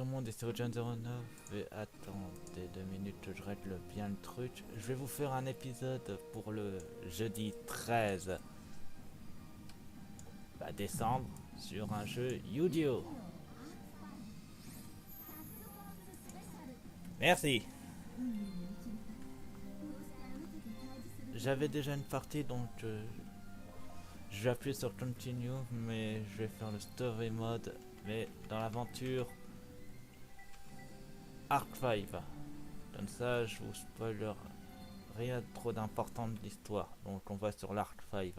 tout le monde, et c'est John09 et attendez 2 minutes, je règle bien le truc. Je vais vous faire un épisode pour le jeudi 13 décembre sur un jeu Yu-Gi-Oh! Merci. J'avais déjà une partie donc je vais appuyer sur Continue, mais je vais faire le story mode, mais dans l'aventure Arc 5. Comme ça je vous spoiler rien trop d'important de l'histoire, donc on va sur l'Arc 5.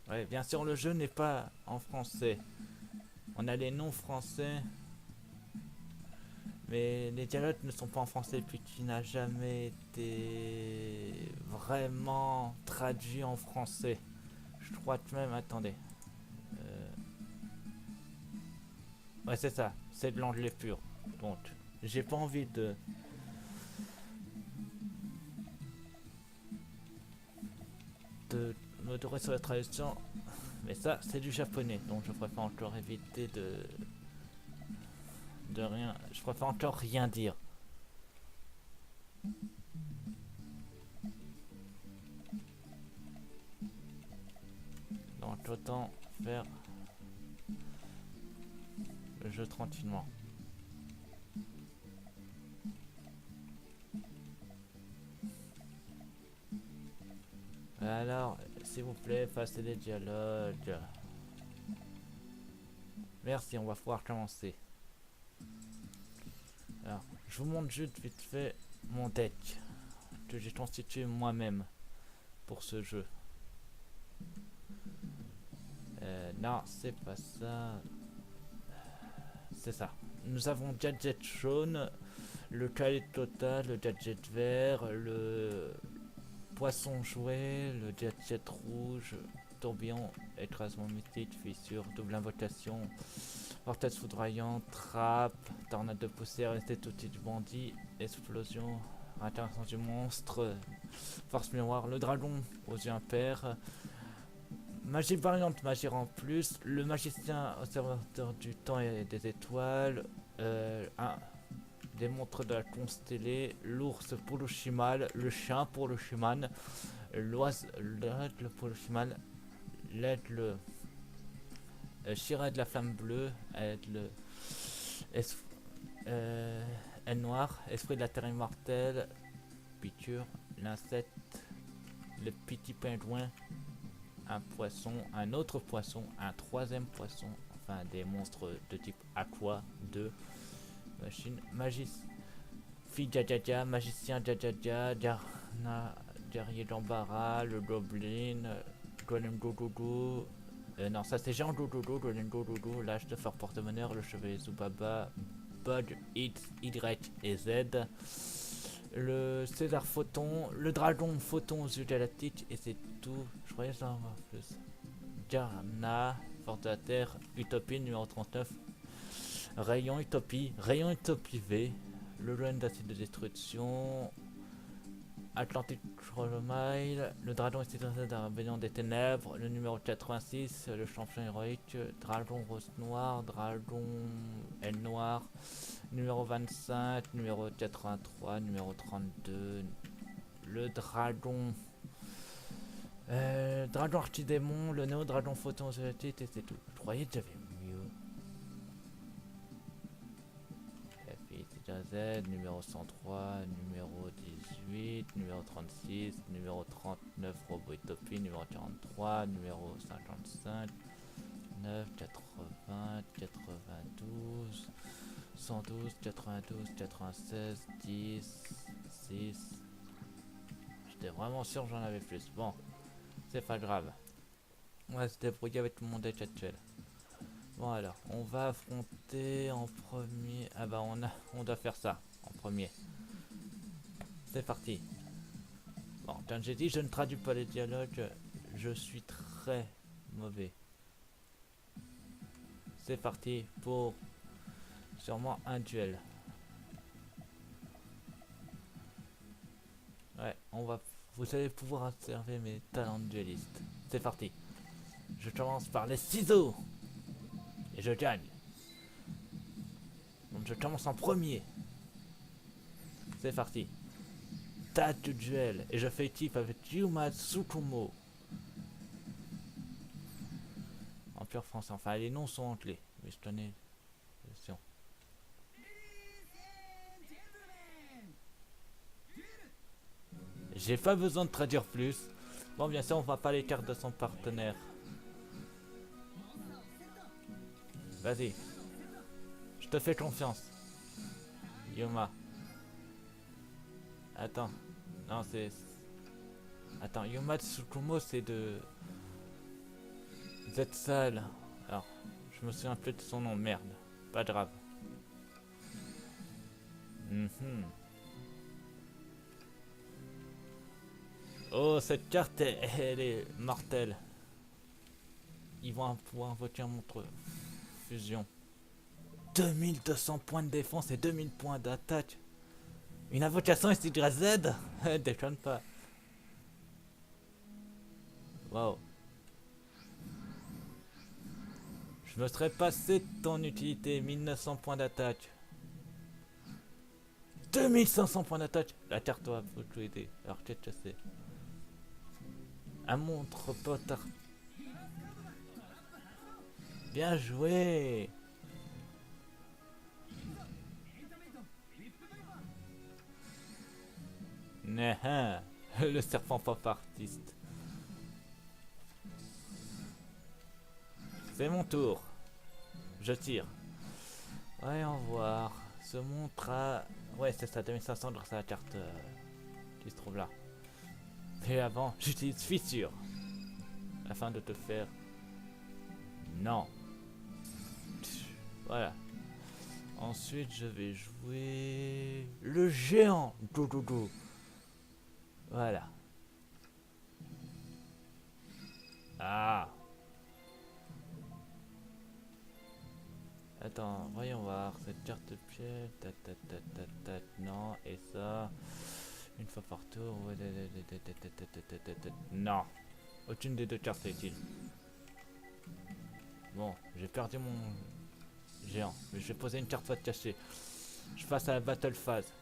Ouais, bien sûr, le jeu n'est pas en français. On a les noms français, mais les dialogues ne sont pas en français puisqu'il n'a jamais été vraiment traduit en français. Je crois que même, attendez. Euh, Ouais, c'est ça, c'est de l'anglais pur. Donc, j'ai pas envie de me dorer sur la traduction, mais ça, c'est du japonais, donc je préfère encore éviter de rien. Je préfère encore rien dire. Donc, autant faire le jeu tranquillement. Alors, s'il vous plaît, passez les dialogues. Merci, on va pouvoir commencer. Alors, je vous montre juste vite fait mon deck que j'ai constitué moi-même pour ce jeu. Non, c'est pas ça. C'est ça. Nous avons gadget jaune, le cahier total, le gadget vert, le poisson jouet, le gadget rouge, tourbillon, écrasement mystique, fissure, double invocation, vortex foudroyant, trappe, tornade de poussière, esthétique du bandit, explosion, interaction du monstre, force miroir, le dragon aux yeux impairs, magie variante, magie en plus, le magicien observateur du temps et des étoiles, des montres de la constellée, l'ours pour le chimal, le chien pour le chiman, l'aigle pour le chimal, l'aigle Shira de la flamme bleue, aigle aile noire, esprit de la terre immortelle, piqûre, l'insecte, le petit pingouin, un poisson, un autre poisson, un troisième poisson, enfin des monstres de type aqua, 2 machine, fille Jajaja, magicien Jajaja, Jarna, guerrier d'embarras, le goblin, golem gogogo, non ça c'est Jean gogogo, golem gogogo, l'âge de fort porte-bonheur, le chevalier Zubaba, Bug, X, Y et Z, le César Photon, le dragon Photon aux yeux galactiques, et c'est tout. Je croyais que j'en avoir plus. Jarna, Force de la Terre, Utopie numéro 39, Rayon Utopie V, le Loin d'acide de destruction, Atlantic Chromile, le dragon est d'un rébellion des ténèbres, le numéro 86, le champion héroïque, dragon rose noir, dragon aile noire, numéro 25, numéro 83, numéro 32, le dragon dragon archidémon, le néo dragon photon génétique, et c'est tout. Je croyais que j'avais mieux. Z, numéro 103, numéro 18, numéro 36, numéro 39, Robot Utopie, numéro 43, numéro 55, 9, 80, 92, 112, 92, 96, 10, 6. J'étais vraiment sûr que j'en avais plus. Bon, c'est pas grave. On va se débrouiller avec mon deck actuel. Bon alors, on va affronter en premier. Ah bah on doit faire ça en premier. C'est parti. Bon, comme j'ai dit, je ne traduis pas les dialogues. Je suis très mauvais. C'est parti pour sûrement un duel. Ouais, vous allez pouvoir observer mes talents de dueliste. C'est parti. Je commence par les ciseaux. Et je gagne. Donc je commence en premier. C'est parti. Tâche du duel. Et je fais équipe avec Yuma Tsukumo. En pur français. Enfin, les noms sont anglais. Mais je tenais. Attention. J'ai pas besoin de traduire plus. Bon, bien sûr, on voit pas les cartes de son partenaire. Vas-y. Je te fais confiance. Yuma. Attends. Non, c'est... Attends, Yuma Tsukumo, c'est de... Zetsal. Alors, je me souviens plus de son nom, merde. Pas grave. Oh, cette carte, elle est mortelle. Ils vont pouvoir invoquer un monstre fusion. 2200 points de défense et 2000 points d'attaque. Une invocation SYZ. Déconne pas. Waouh. Je me serais passé de ton utilité. 1900 points d'attaque. 2500 points d'attaque. La carte doit tout aider. Alors qu'est-ce que c'est? Un montre potard. Bien joué. Le serpent pop artiste. C'est mon tour. Je tire. Voyons voir. Ce montre à... Ouais, c'est ça, 2500 grâce à la carte qui se trouve là. Mais avant, j'utilise fissure. Afin de te faire... Non. Voilà. Ensuite, je vais jouer... Le géant. Go, go, go. Voilà. Ah. Attends, voyons voir. Cette carte de pied. Non. Et ça. Une fois par tour. Non. Aucune des deux cartes est utile. Bon, j'ai perdu mon géant. Mais je vais poser une carte fois cachée. Je passe à la battle phase.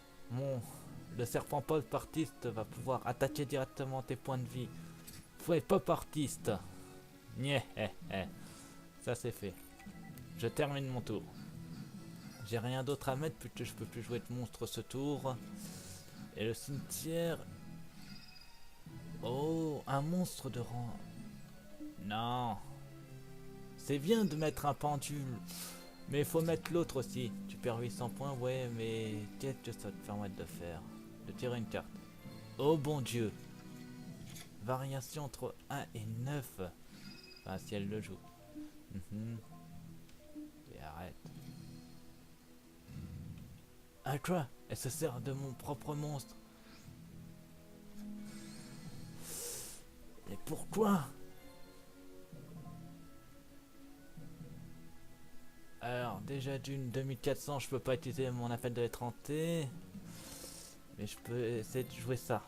Le serpent pop artiste va pouvoir attaquer directement tes points de vie. Fouet pop artiste. Ça c'est fait. Je termine mon tour. J'ai rien d'autre à mettre puisque je peux plus jouer de monstre ce tour. Et le cimetière. Oh, un monstre de rang. Non. C'est bien de mettre un pendule. Mais il faut mettre l'autre aussi. Tu perds 800 points, ouais, mais qu'est-ce que ça te permet de faire? De tirer une carte. Oh bon Dieu. Variation entre 1 et 9. Enfin, si elle le joue. Et arrête. Ah quoi? Elle se sert de mon propre monstre. Mais pourquoi? Alors, déjà d'une 2400, je peux pas utiliser mon appel de l'étranté. Mais je peux essayer de jouer ça.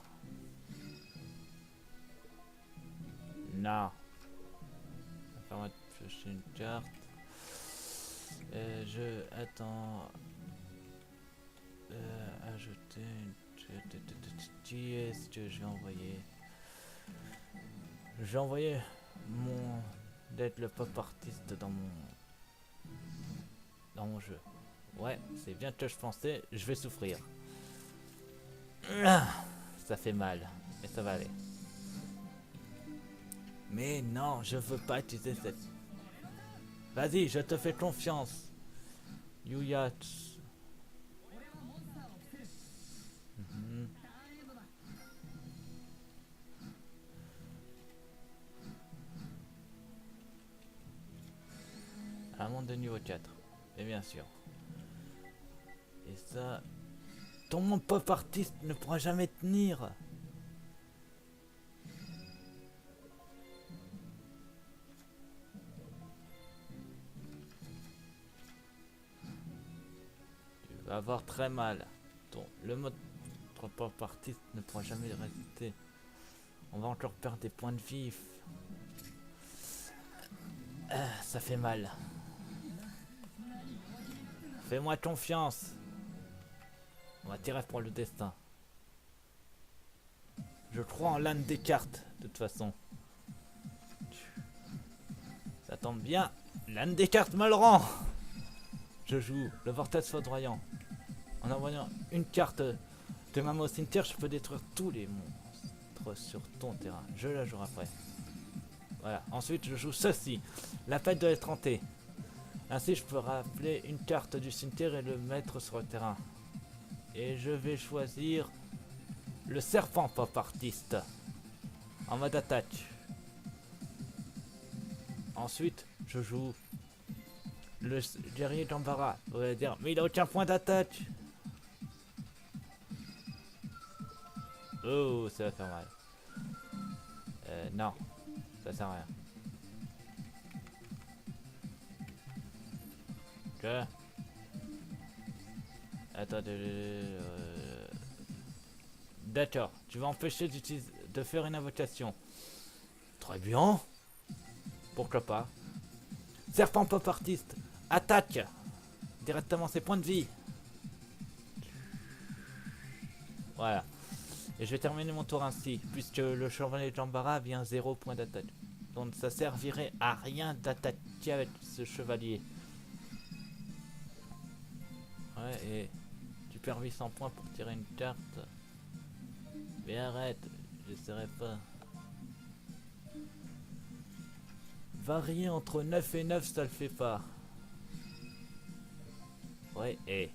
Non. Ça va de piocher une carte. Attends. Ajouter une... Qui est-ce que je vais envoyer? Je vais envoyer mon... d'être le pop artiste dans mon jeu. Ouais, c'est bien que je pensais, je vais souffrir. Ça fait mal, mais ça va aller. Mais non, je veux pas utiliser cette... Vas-y, je te fais confiance. Yuya. Un monde de niveau 4. Et bien sûr. Et ça... Ton monde pop artiste ne pourra jamais tenir. Tu vas avoir très mal. Le mode pop artiste ne pourra jamais résister. On va encore perdre des points de vie. Ça fait mal. Fais-moi confiance. On va tirer pour le destin. Je crois en l'âne des cartes, de toute façon. Ça tombe bien. L'âne des cartes me le rend. Je joue le vortex foudroyant. En envoyant une carte de ma main au cimetière, je peux détruire tous les monstres sur ton terrain. Je la joue après. Voilà. Ensuite, je joue ceci. La fête de l'étranté. Ainsi, je peux rappeler une carte du cimetière et le mettre sur le terrain. Et je vais choisir le serpent pop artiste en mode attaque. Ensuite, je joue le guerrier d'embarras. Vous allez dire, mais il a aucun point d'attaque. Oh, ça va faire mal. Non, ça sert à rien. Que... Attendez. D'accord, tu vas empêcher de faire une invocation. Très bien. Pourquoi pas. Serpent pop artiste, attaque directement ses points de vie. Voilà. Et je vais terminer mon tour ainsi, puisque le chevalier d'embarras vient 0 point d'attaque. Donc ça servirait à rien d'attaquer avec ce chevalier. Ouais, et tu perds 800 points pour tirer une carte. Mais arrête, j'essaierai pas. Varier entre 9 et 9, ça le fait pas. Ouais, et...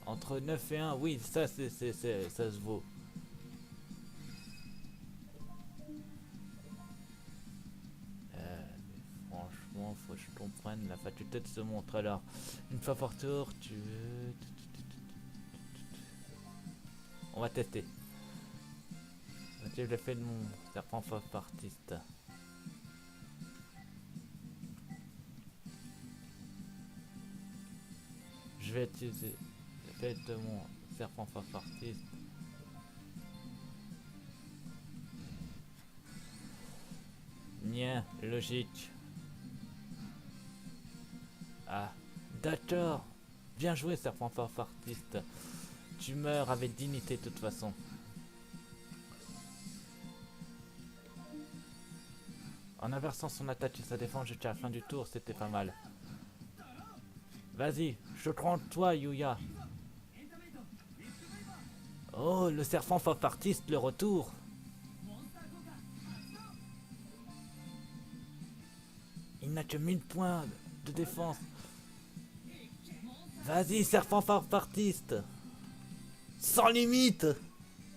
Entre 9 et 1, oui, ça, ça se vaut. Franchement, faut que je comprenne la faculté de se montre. Alors, une fois par tour, tu... On va tester. J'ai l'effet de mon serpent pop artiste. Je vais utiliser l'effet de mon serpent pop artiste. Bien, logique. Ah, d'accord. Bien joué, serpent pop artiste. Tu meurs avec dignité de toute façon. En inversant son attaque et sa défense jusqu'à la fin du tour, c'était pas mal. Vas-y, je crois en toi, Yuya. Oh, le serpent pop artiste, le retour. Il n'a que 1000 points de défense. Vas-y, serpent pop artiste. Sans limite.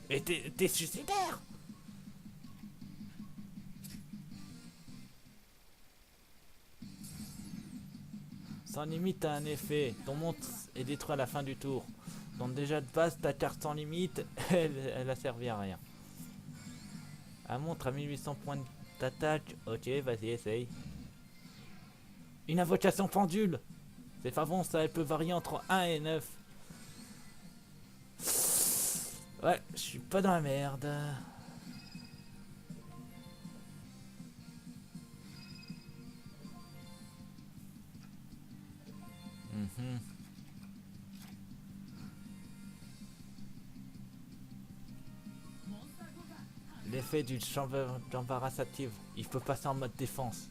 Et t'es suicidaire. Sans limite a un effet. Ton monstre est détruit à la fin du tour. Donc déjà de base, ta carte sans limite, elle a servi à rien. Un monstre à 1800 points d'attaque. Ok, vas-y, essaye. Une invocation pendule. C'est pas bon ça, elle peut varier entre 1 et 9. Ouais, je suis pas dans la merde. L'effet du chambre d'embarras s'active. Il peut passer en mode défense.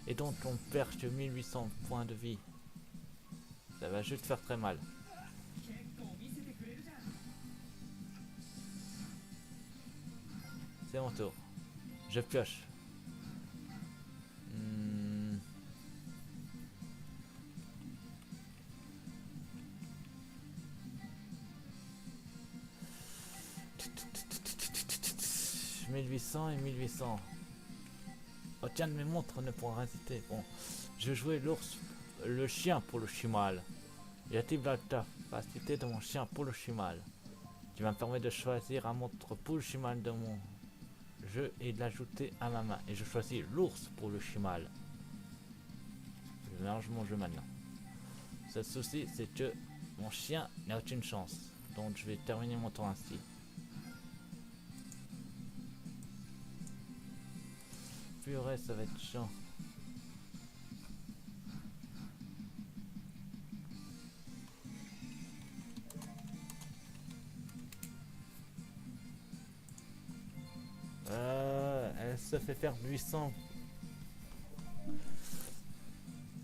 Et donc on perd que 1800 points de vie. Ça va juste faire très mal. C'est mon tour. Je pioche. Hmm. « 1800 et 1800. Aucun de mes montres ne pourra résister. Bon, je jouais l'ours, le chien pour le chimal. J'active la capacité de mon chien pour le chimal, qui me permet de choisir un montre pour le chimal de mon jeu et de l'ajouter à ma main. Et je choisis l'ours pour le chimal. Je mélange mon jeu maintenant. Ce souci, c'est que mon chien n'a aucune chance. Donc je vais terminer mon tour ainsi. Purée, ça va être chiant. se fait faire du sang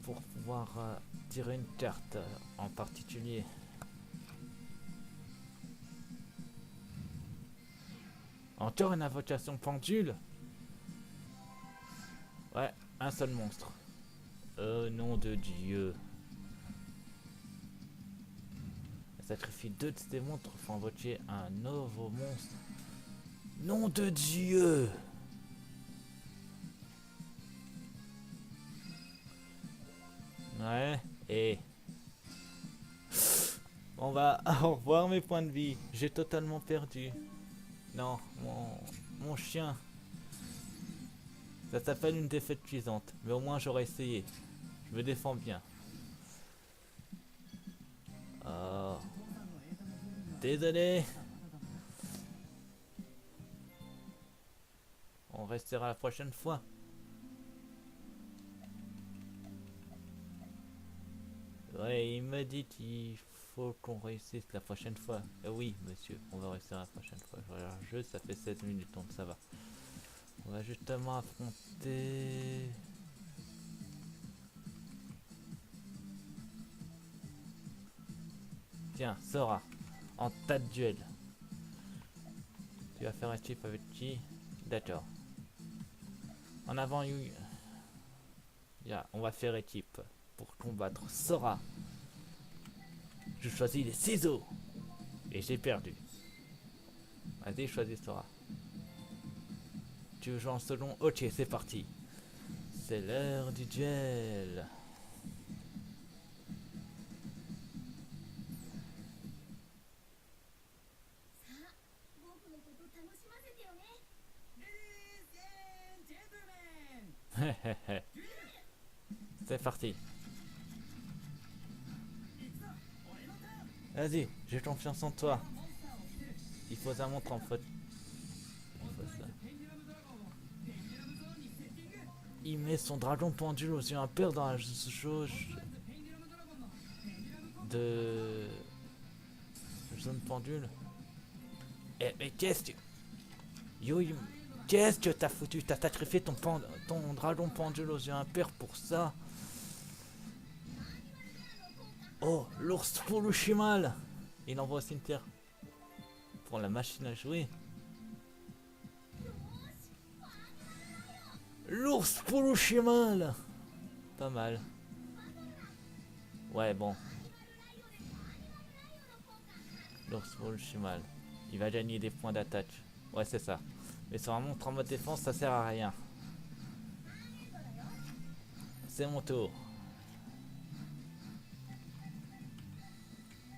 pour pouvoir tirer une carte en particulier. Encore une invocation pendule. Ouais, un seul monstre. Nom de Dieu. Sacrifie 2 de ces monstres pour invoquer un nouveau monstre. Nom de Dieu. Ouais, et... On va revoir mes points de vie. J'ai totalement perdu. Non, mon chien. Ça s'appelle une défaite cuisante. Mais au moins j'aurais essayé. Je me défends bien. Oh. Désolé. On restera la prochaine fois. Ouais, il m'a dit qu'il faut qu'on réussisse la prochaine fois. Oui, monsieur, on va réussir la prochaine fois. Je regarde le jeu, ça fait 16 minutes, donc ça va. On va justement affronter... Tiens, Sora, en tas de duel. Tu vas faire un type avec qui? D'accord. En avant, Yu. Yeah, on va faire équipe pour combattre Sora. Je choisis les ciseaux. Et j'ai perdu. Vas-y, choisis Sora. Tu veux jouer en second? Ok, c'est parti. C'est l'heure du duel. C'est parti. Vas-y, j'ai confiance en toi. Il faut un montre en fait. Il met son dragon pendule aux yeux impairs dans la jauge de zone pendule. Mais qu'est-ce que... Yo, qu'est-ce que t'as foutu? T'as sacrifié ton dragon pendule aux yeux impairs pour ça? Oh, l'ours Furushima. Il envoie au cimetière pour la machine à jouer. L'ours Furushima. Pas mal. Ouais, bon. L'ours Furushima. Il va gagner des points d'attaque. Ouais, c'est ça. Mais sur un monstre en mode défense, ça sert à rien. C'est mon tour.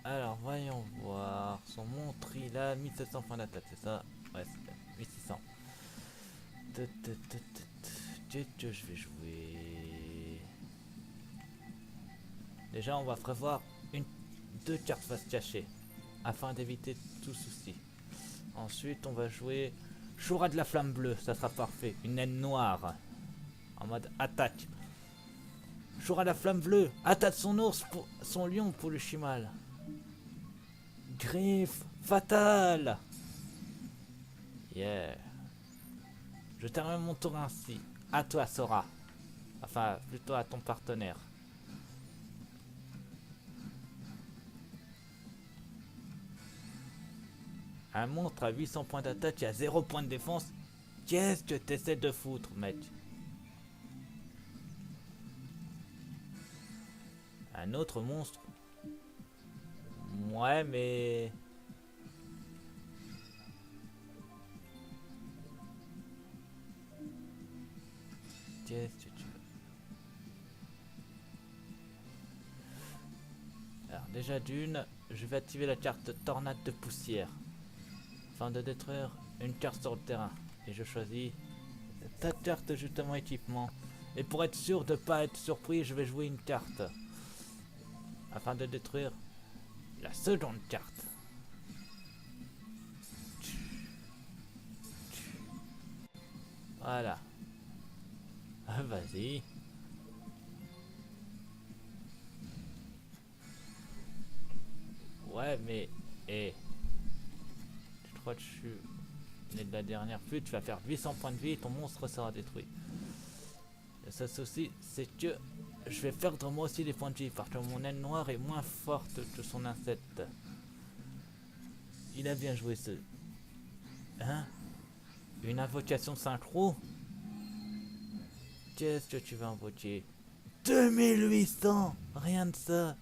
Alors, voyons voir. Son montre, il a 1700 points d'attaque, c'est ça? Ouais, c'est 1600. Qu'est-ce que je vais jouer? Déjà, on va prévoir deux cartes face cachée afin d'éviter tout souci. Ensuite, on va jouer Shura de la flamme bleue, ça sera parfait. Une naine noire en mode attaque. Shura de la flamme bleue attaque son ours, son lion pour le chimal. Griffe fatale. Yeah. Je termine mon tour ainsi. À toi, Sora. Enfin, plutôt à ton partenaire. Un monstre à 800 points d'attaque et à 0 points de défense. Qu'est-ce que t'essaies de foutre, mec? Un autre monstre? Ouais, mais... Qu'est-ce que tu veux? Alors, déjà d'une, je vais activer la carte Tornade de poussière. Afin de détruire une carte sur le terrain. Et je choisis ta carte justement équipement. Et pour être sûr de ne pas être surpris, je vais jouer une carte. Afin de détruire la seconde carte. Voilà. Vas-y. Ouais, mais... Eh. Je crois que je suis... Et de la dernière pluie, tu vas faire 800 points de vie et ton monstre sera détruit. Le seul souci, c'est que je vais perdre moi aussi des points de vie parce que mon aile noire est moins forte que son insecte. Il a bien joué ce... Hein? Une invocation synchro? Qu'est-ce que tu vas invoquer? 2800! Rien de ça!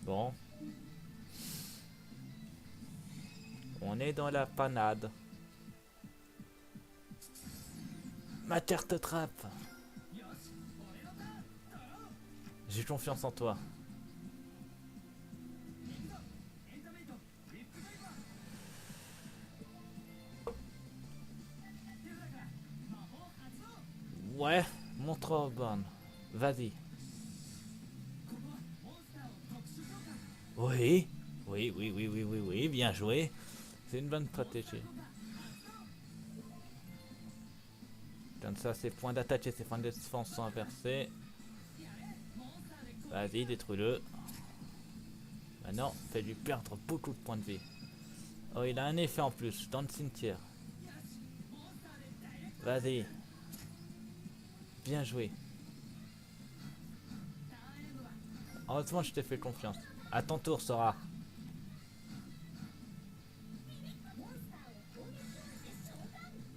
Bon. On est dans la panade. Ma terre te trappe. J'ai confiance en toi. Ouais, montre Orban. Vas-y. Oui. Oui, bien joué. C'est une bonne stratégie. Comme ça, ses points d'attaque et ses points de défense sont inversés. Vas-y, détruis-le. Maintenant, fais-lui perdre beaucoup de points de vie. Oh, il a un effet en plus, dans le cimetière. Vas-y. Bien joué. Heureusement, je t'ai fait confiance. À ton tour, Sora.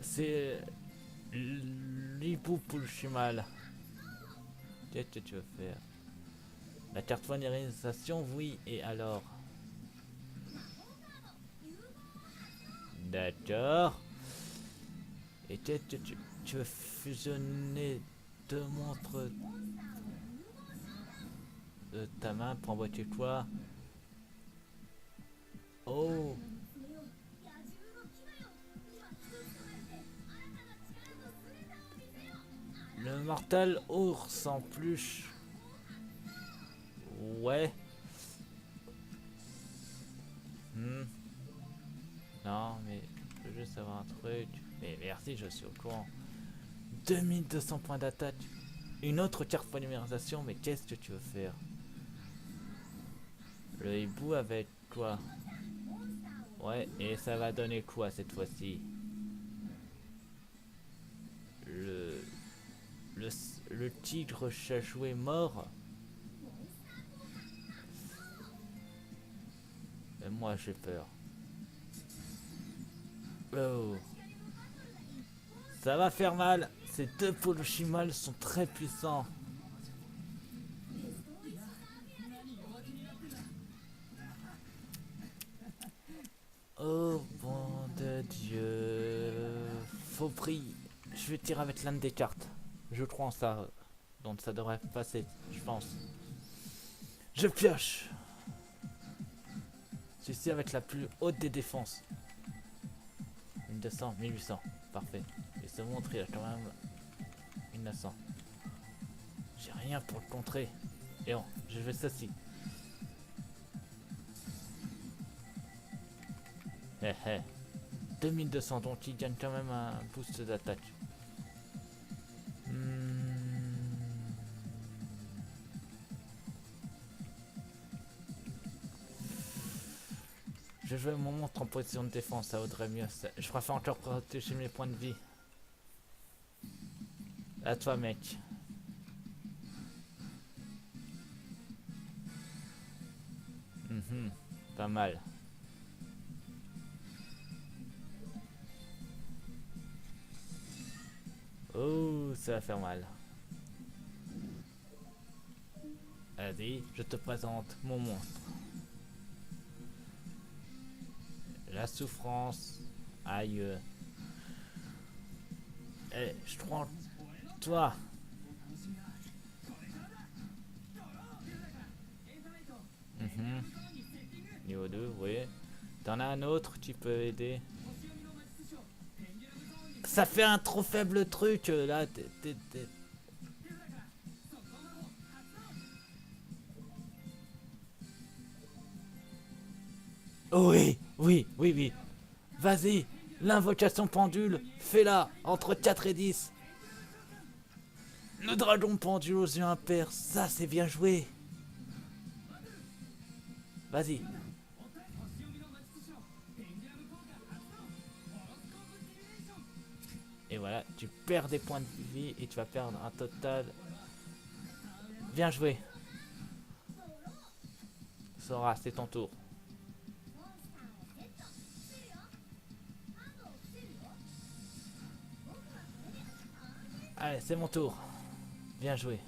C'est... l'hibou pour le chimal. Qu'est-ce que tu veux faire? La carte familiarisation, oui, et alors? D'accord. Et qu'est-ce que tu veux fusionner deux monstres de ta main pour envoyer quoi? Oh! Le mortel ours en plus. Ouais. Non, mais je veux juste savoir un truc. Mais merci, je suis au courant. 2200 points d'attaque. Une autre carte polymérisation, mais qu'est-ce que tu veux faire? Le hibou avec quoi? Ouais, et ça va donner quoi cette fois-ci? Le tigre chachoué mort. Et moi j'ai peur. Oh. Ça va faire mal. Ces deux Polochimals sont très puissants. Oh bon de Dieu. Faut prier. Je vais tirer avec l'un des cartes. Je crois en ça. Donc ça devrait passer, je pense. Je pioche. Celui-ci avec la plus haute des défenses. 1200, 1800. Parfait. Et ce montre, il a quand même 1900. J'ai rien pour le contrer. Et bon, je vais ceci. 2200, donc il gagne quand même un boost d'attaque. Je jouais mon montre en position de défense, ça vaudrait mieux. Je préfère encore protéger mes points de vie. À toi, mec. Pas mal. Oh, ça va faire mal. Vas-y, je te présente mon monstre. La souffrance. Aïe. Eh, je crois en toi. Niveau 2, oui. T'en as un autre, tu peux aider. Ça fait un trop faible truc, là. Oh oui. Vas-y, l'invocation pendule, fais-la, entre 4 et 10. Le dragon pendule aux yeux impairs, ça c'est bien joué. Vas-y. voilà, tu perds des points de vie et tu vas perdre un total. Bien joué. Sora, c'est ton tour. Allez, c'est mon tour. Bien joué.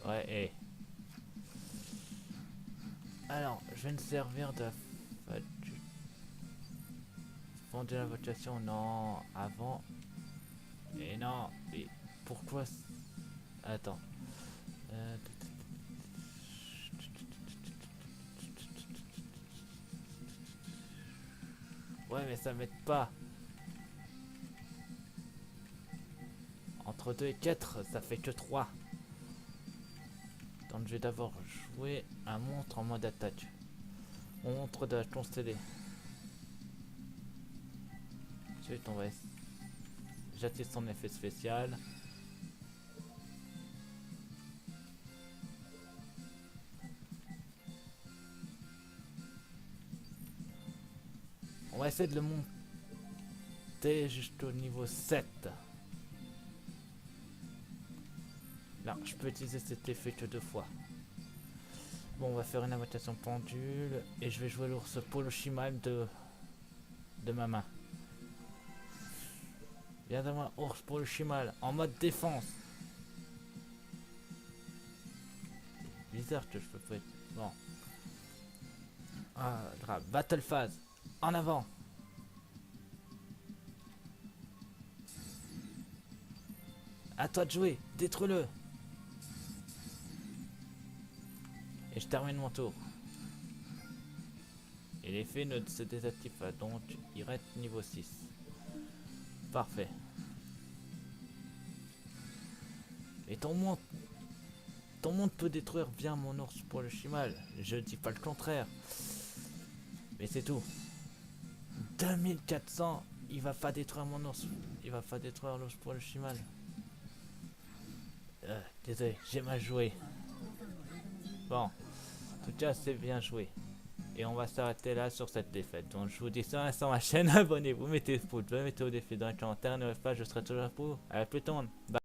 Ouais, et... Alors, je vais me servir de... Fond de la votation, non, avant... Et non, mais pourquoi... Attends. Ouais, mais ça m'aide pas. Entre 2 et 4, ça fait que 3. Donc je vais d'abord jouer un monstre en mode attaque. Montre de la constellée. Ensuite, on va j'attire son effet spécial. On va essayer de le monter jusqu'au niveau 7. Là, je peux utiliser cet effet que 2 fois. Bon, on va faire une invocation pendule. Et je vais jouer l'ours Polochimal de ma main. Viens de moi, ours Polochimal, en mode défense. Bizarre que je peux pas être... Bon. Ah, grave. Battle phase. En avant. À toi de jouer. Détruis-le. Et je termine mon tour. Et l'effet ne se désactive pas, donc il reste niveau 6. Parfait. Et ton monde peut détruire bien mon ours pour le chimal. Je dis pas le contraire. Mais c'est tout. 2400, il va pas détruire mon ours. Il va pas détruire l'ours pour le chimal. Désolé, j'ai mal joué. Bon, en tout cas, c'est bien joué. Et on va s'arrêter là sur cette défaite. Donc je vous dis ça sur ma chaîne, abonnez-vous, mettez pouce bleu, mettez au défi dans les commentaires, ne pas, je serai toujours pour vous. À plus tard. Bye.